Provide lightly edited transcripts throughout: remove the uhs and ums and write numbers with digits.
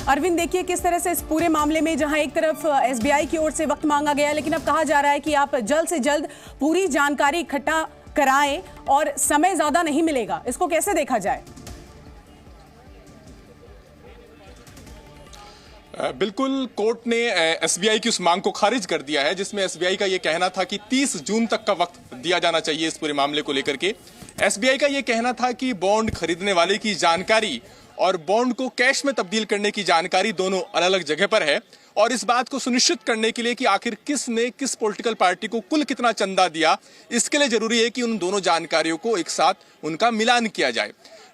अरविंद, देखिए किस तरह से इस पूरे मामले में जहां एक तरफ एसबीआई की ओर से वक्त मांगा गया है, लेकिन अब कहा जा रहा है कि आप जल्द से जल्द पूरी जानकारी इकट्ठा कराएं और समय ज्यादा नहीं मिलेगा। इसको कैसे देखा जाए? बिल्कुल, कोर्ट ने एसबीआई की उस मांग को खारिज कर दिया है जिसमें एसबीआई का यह कहना था कि 30 जून तक का वक्त दिया जाना चाहिए इस पूरे मामले को लेकर के। एसबीआई का यह कहना था कि बॉन्ड खरीदने वाले की जानकारी और बॉन्ड को कैश में तब्दील करने की जानकारी दोनों अलग अलग जगह पर है, और इस बात को सुनिश्चित करने के लिए कि आखिर किसने किस पॉलिटिकल पार्टी को कुल कितना चंदा दिया, इसके लिए जरूरी है कि उन दोनों जानकारियों को एक साथ उनका मिलान किया जाए।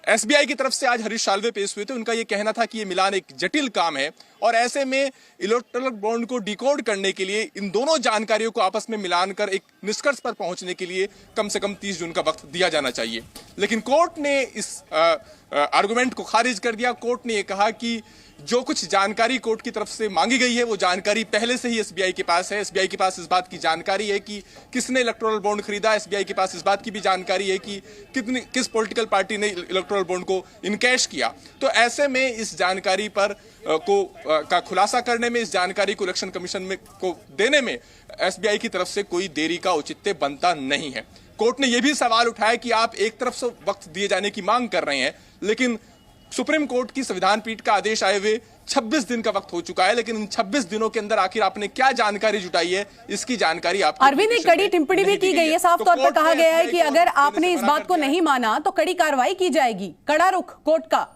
एसबीआई की तरफ से आज हरीश साल्वे पेश हुए थे। उनका यह कहना था कि यह मिलान एक जटिल काम है और ऐसे में इलेक्टोरल बॉन्ड को डिकोड करने के लिए इन दोनों जानकारियों को आपस में मिलान कर एक निष्कर्ष पर पहुंचने के लिए कम से कम 30 जून का वक्त दिया जाना चाहिए। लेकिन कोर्ट ने इस आर्गुमेंट को खारिज कर दिया। कोर्ट ने यह कहा कि जो कुछ जानकारी कोर्ट की तरफ से मांगी गई है वो जानकारी पहले से ही एसबीआई के पास है। एसबीआई के पास इस बात की जानकारी है कि किसने इलेक्टोरल बॉन्ड खरीदा। एसबीआई के पास इस बात की भी जानकारी है कि किस पॉलिटिकल पार्टी ने इलेक्टोरल बॉन्ड को इनकैश किया। तो ऐसे में इस जानकारी पर का खुलासा करने में, इस जानकारी को इलेक्शन कमीशन में को देने में एसबीआई की तरफ से कोई देरी का औचित्य बनता नहीं है। कोर्ट ने यह भी सवाल उठाया कि आप एक तरफ से वक्त दिए जाने की मांग कर रहे हैं, लेकिन सुप्रीम कोर्ट की संविधान पीठ का आदेश आए हुए 26 दिन का वक्त हो चुका है, लेकिन इन 26 दिनों के अंदर आखिर आपने क्या जानकारी जुटाई है, इसकी जानकारी आप अरविंद, एक कड़ी टिप्पणी भी की गई है। साफ तौर पर कहा गया है कि अगर आपने इस बात को नहीं माना तो कड़ी कार्रवाई की जाएगी। कड़ा रुख कोर्ट का।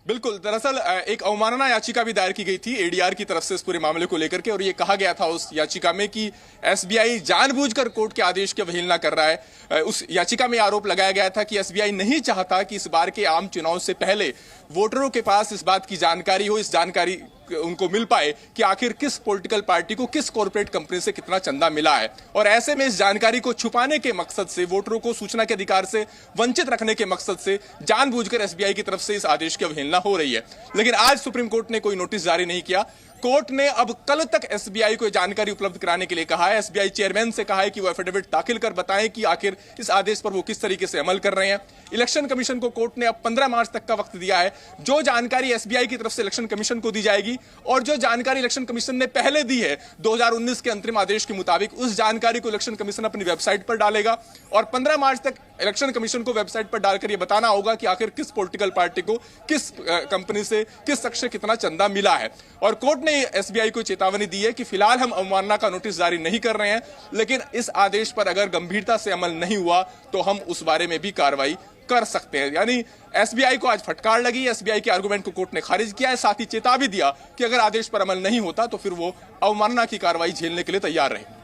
बिल्कुल, दरअसल एक अवमानना याचिका भी दायर की गई थी एडीआर की तरफ से इस पूरे मामले को लेकर के, और ये कहा गया था उस याचिका में कि एसबीआई जानबूझकर कोर्ट के आदेश की अवहेलना कर रहा है। उस याचिका में आरोप लगाया गया था कि एसबीआई नहीं चाहता कि इस बार के आम चुनाव से पहले वोटरों के पास इस बात की जानकारी हो, इस जानकारी उनको मिल पाए कि आखिर किस पॉलिटिकल पार्टी को किस कॉर्पोरेट कंपनी से कितना चंदा मिला है। और ऐसे में इस जानकारी को छुपाने के मकसद से, वोटरों को सूचना के अधिकार से वंचित रखने के मकसद से जानबूझकर एसबीआई की तरफ से इस आदेश की अवहेलना हो रही है। लेकिन आज सुप्रीम कोर्ट ने कोई नोटिस जारी नहीं किया। कोर्ट ने अब कल तक एसबीआई को जानकारी उपलब्ध कराने के लिए कहा है। एसबीआई चेयरमैन से कहा है कि वो एफिडेविट दाखिल कर बताएं कि आखिर इस आदेश पर वो किस तरीके से अमल कर रहे हैं। इलेक्शन कमीशन को कोर्ट ने अब 15 मार्च तक का वक्त दिया है। जो जानकारी एसबीआई की तरफ से इलेक्शन कमीशन को दी जाएगी और जो जानकारी इलेक्शन कमीशन ने पहले दी है 2019 के अंतरिम आदेश के मुताबिक, उस जानकारी को इलेक्शन कमीशन अपनी वेबसाइट पर डालेगा और 15 मार्च तक इलेक्शन कमीशन को वेबसाइट पर डालकर यह बताना होगा कि आखिर किस पॉलिटिकल पार्टी को किस कंपनी से, किस शख्स से कितना चंदा मिला है। और कोर्ट ने एसबीआई को चेतावनी दी है कि फिलहाल हम अवमानना का नोटिस जारी नहीं कर रहे हैं, लेकिन इस आदेश पर अगर गंभीरता से अमल नहीं हुआ तो हम उस बारे में भी कार्रवाई कर सकते हैं। यानी एसबीआई को आज फटकार लगी। एसबीआई के आर्गुमेंट को कोर्ट ने खारिज किया है, साथ ही चेता भी दिया कि अगर आदेश पर अमल नहीं होता तो फिर वो अवमानना की कार्रवाई झेलने के लिए तैयार रहे।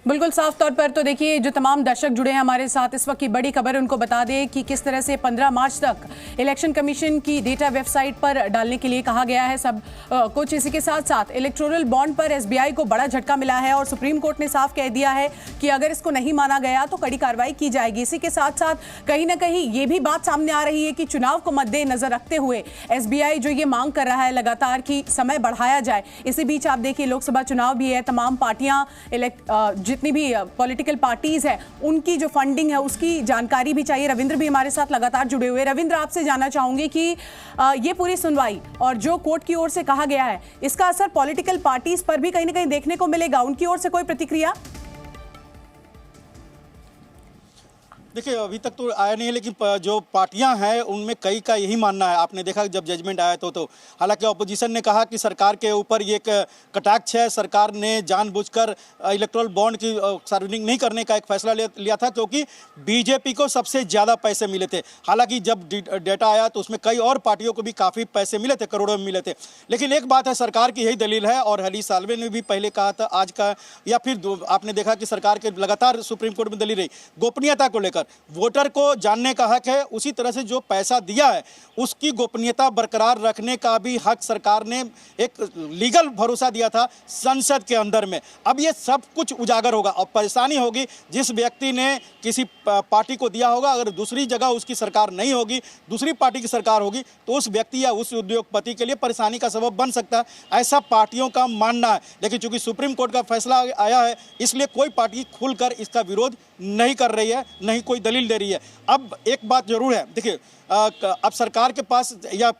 बिल्कुल, साफ तौर पर तो देखिए, जो तमाम दर्शक जुड़े हैं हमारे साथ इस वक्त की बड़ी खबर उनको बता दें कि किस तरह से 15 मार्च तक इलेक्शन कमीशन की डेटा वेबसाइट पर डालने के लिए कहा गया है सब कुछ। इसी के साथ साथ इलेक्टोरल बॉन्ड पर एसबीआई को बड़ा झटका मिला है और सुप्रीम कोर्ट ने साफ कह दिया है कि अगर इसको नहीं माना गया तो कड़ी कार्रवाई की जाएगी। इसी के साथ साथ कहीं ना कहीं ये भी बात सामने आ रही है कि चुनाव को मद्देनजर रखते हुए एसबीआई जो ये मांग कर रहा है लगातार कि समय बढ़ाया जाए। इसी बीच आप देखिए लोकसभा चुनाव भी है, तमाम पार्टियां जितनी भी पॉलिटिकल पार्टीज है उनकी जो फंडिंग है उसकी जानकारी भी चाहिए। रविंद्र भी हमारे साथ लगातार जुड़े हुए। रविंद्र, आपसे जानना चाहूंगी कि ये पूरी सुनवाई और जो कोर्ट की ओर से कहा गया है इसका असर पॉलिटिकल पार्टीज पर भी कहीं ना कहीं देखने को मिलेगा। उनकी ओर से कोई प्रतिक्रिया? देखिए, अभी तक तो आया नहीं है, लेकिन जो पार्टियां हैं उनमें कई का यही मानना है। आपने देखा जब जजमेंट आया तो हालांकि ऑपोजिशन ने कहा कि सरकार के ऊपर ये एक कटाक्ष है, सरकार ने जानबूझकर इलेक्टोरल बॉन्ड की सार्वजनिक नहीं करने का एक फैसला लिया था क्योंकि बीजेपी को सबसे ज़्यादा पैसे मिले थे। हालांकि जब डेटा आया तो उसमें कई और पार्टियों को भी काफ़ी पैसे मिले थे, करोड़ों में मिले थे। लेकिन एक बात है, सरकार की यही दलील है और हरीश साल्वे ने भी पहले कहा था, आज का या फिर आपने देखा कि सरकार के लगातार सुप्रीम कोर्ट में दलील रही गोपनीयता को लेकर। वोटर को जानने का हक है, उसी तरह से जो पैसा दिया है उसकी गोपनीयता बरकरार रखने का भी हक सरकार ने एक लीगल भरोसा दिया था संसद के अंदर में। अब ये सब कुछ उजागर होगा और परेशानी होगी जिस व्यक्ति ने किसी पार्टी को दिया होगा, अगर दूसरी जगह उसकी सरकार नहीं होगी, दूसरी पार्टी की सरकार होगी तो उस व्यक्ति या उस उद्योगपति के लिए परेशानी का सबब बन सकता है, ऐसा पार्टियों का मानना है। लेकिन चूंकि सुप्रीम कोर्ट का फैसला आया है इसलिए कोई पार्टी खुलकर इसका विरोध नहीं कर रही है, नहीं कोई दलील दे रही है। अब एक बात जरूर है, देखिए अब सरकार के पास या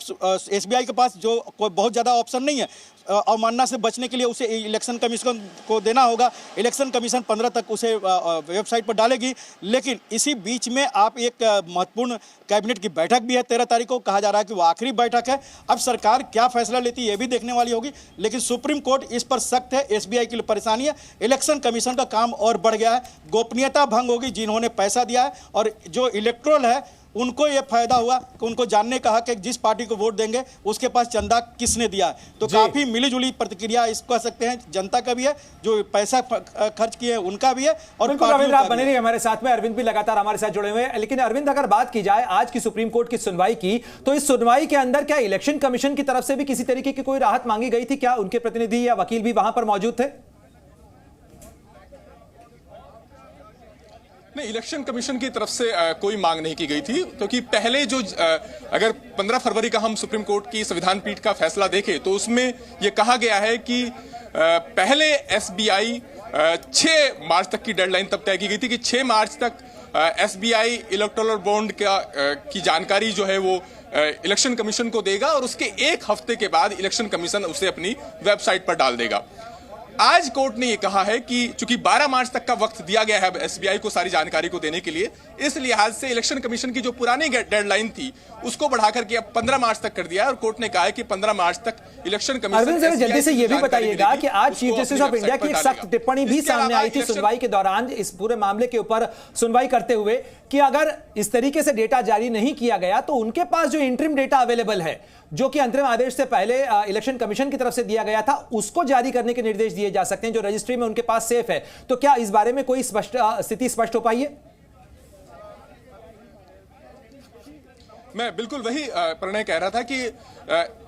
एसबीआई के पास जो कोई बहुत ज़्यादा ऑप्शन नहीं है, अवमानना से बचने के लिए उसे इलेक्शन कमीशन को देना होगा। इलेक्शन कमीशन 15 तक उसे वेबसाइट पर डालेगी। लेकिन इसी बीच में आप एक महत्वपूर्ण कैबिनेट की बैठक भी है 13 तारीख को, कहा जा रहा है कि वो आखिरी बैठक है। अब सरकार क्या फैसला लेती है ये भी देखने वाली होगी। लेकिन सुप्रीम कोर्ट इस पर सख्त है, एसबीआई के लिए परेशानी है। इलेक्शन कमीशन का काम और बढ़ गया है, गोपनीयता भंग होगी जिन्होंने पैसा दिया है, और जो इलेक्टोरल है उनको ये फायदा हुआ कि उनको जानने का हक है जिस पार्टी को वोट देंगे उसके पास चंदा किसने दिया है। तो काफी मिलीजुली प्रतिक्रिया इसको कह सकते हैं, जनता का भी है, जो पैसा खर्च किए उनका भी है। और अरविंद आप बने रहिए हमारे साथ में, अरविंद भी लगातार हमारे साथ जुड़े हुए हैं। लेकिन अरविंद, अगर बात की जाए आज की सुप्रीम कोर्ट की सुनवाई की, तो इस सुनवाई के अंदर क्या इलेक्शन कमीशन की तरफ से भी किसी तरीके की कोई राहत मांगी गई थी? क्या उनके प्रतिनिधि या वकील भी वहां पर मौजूद थे? नहीं, इलेक्शन कमीशन की तरफ से कोई मांग नहीं की गई थी, क्योंकि पहले जो अगर 15 फरवरी का हम सुप्रीम कोर्ट की संविधान पीठ का फैसला देखें तो उसमें यह कहा गया है कि पहले एसबीआई 6 मार्च तक की डेडलाइन तब तय की गई थी कि 6 मार्च तक एसबीआई इलेक्टोरल बॉन्ड की जानकारी जो है वो इलेक्शन कमीशन को देगा और उसके एक हफ्ते के बाद इलेक्शन कमीशन उसे अपनी वेबसाइट पर डाल देगा। आज कोर्ट ने यह कहा है कि चूंकि 12 मार्च तक का वक्त दिया गया है एसबीआई को सारी जानकारी को देने के लिए, इस लिहाज से इलेक्शन कमीशन की जो पुरानी डेडलाइन थी उसको बढ़ाकर के अब 15 मार्च तक कर दिया है। और कोर्ट ने कहा है कि 15 मार्च तक इलेक्शन कमीशन जल्दी से यह भी बताइएगा कि आज चीफ जस्टिस ऑफ इंडिया की एक सख्त टिप्पणी भी सामने आई थी सुनवाई के दौरान इस पूरे मामले के ऊपर सुनवाई करते हुए, कि अगर इस तरीके से डेटा जारी नहीं किया गया तो उनके पास जो इंटरिम डेटा अवेलेबल है, जो कि अंतरिम आदेश से पहले इलेक्शन कमीशन की तरफ से दिया गया था, उसको जारी करने के निर्देश दिए जा सकते हैं जो रजिस्ट्री में उनके पास सेफ है। तो क्या इस बारे में कोई स्थिति स्पष्ट हो पाई है? मैं बिल्कुल वही प्रणय कह रहा था कि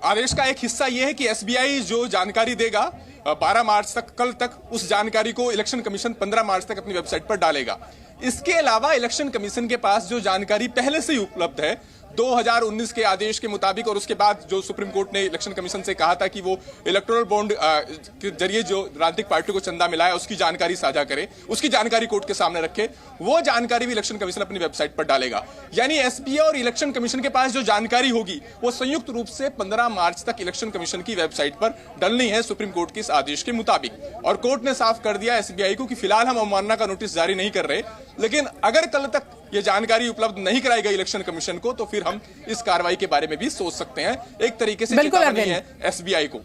आदेश का एक हिस्सा यह है कि एसबीआई जो जानकारी देगा 12 मार्च तक, कल तक, उस जानकारी को इलेक्शन कमीशन 15 मार्च तक अपनी वेबसाइट पर डालेगा। इसके अलावा इलेक्शन कमीशन के पास जो जानकारी पहले से ही उपलब्ध है 2019 के आदेश के मुताबिक, और उसके बाद जो सुप्रीम कोर्ट ने इलेक्शन कमीशन से कहा था कि वो इलेक्टोरल बॉन्ड के जरिए जो राजनीतिक पार्टी को चंदा मिला है उसकी जानकारी साझा करे, उसकी जानकारी कोर्ट के सामने रखे, वो जानकारी भी इलेक्शन कमीशन अपनी वेबसाइट पर डालेगा। यानी एसबीआई और इलेक्शन कमीशन के पास जो जानकारी होगी वो संयुक्त रूप से 15 मार्च तक इलेक्शन कमीशन की वेबसाइट पर डलनी है सुप्रीम कोर्ट के इस आदेश के मुताबिक। और कोर्ट ने साफ कर दिया एसबीआई को कि फिलहाल हम अवमानना का नोटिस जारी नहीं कर रहे, लेकिन अगर कल तक ये जानकारी उपलब्ध नहीं कराई गई इलेक्शन कमीशन को तो फिर हम इस कार्रवाई के बारे में भी सोच सकते हैं। एक तरीके से चेतावनी है एसबीआई को।